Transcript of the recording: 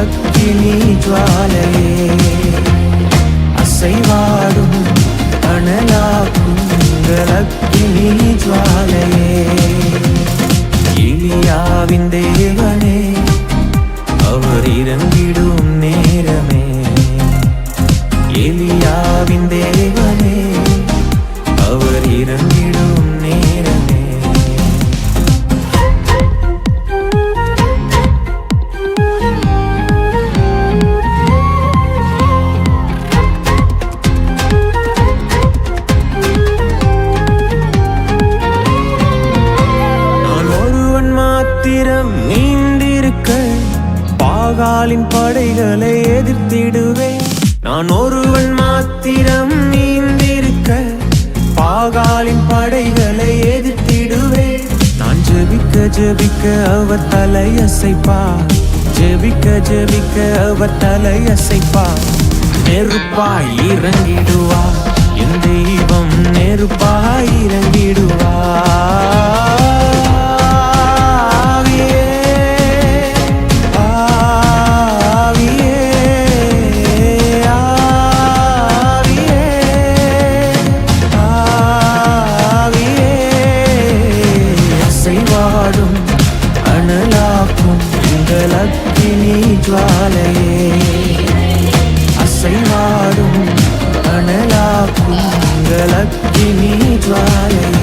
அக்கினி ஜுவாலையே அசைவாடும் அனலாக்கும் அக்கினி ஜுவாலையே எலியாவின் தேவனே அவர் இறங்கிடும் நேரமே எலியாவின் தேவனே அவர் இறங்கிடும் நேரமே நீந்திருக்க பாகாலின் படைகளை எதிர்த்திடுவேன் நான் ஒருவன் மாத்திரம் நீந்திருக்க பாகாலின் படைகளை எதிர்த்திடுவேன் நான் ஜெபிக்க ஜெபிக்க அவர் தலையசைப்பார் ஜெபிக்க ஜெபிக்க அவர் தலையசைப்பார் நெருப்பாய் இறங்கிடுவார் என் தெய்வம் நெருப்பாய் இறங்கிடுவார் அக்கினி ஜுவாலையே அசைவாடும் அனலாக்கும் அக்கினி ஜுவாலையே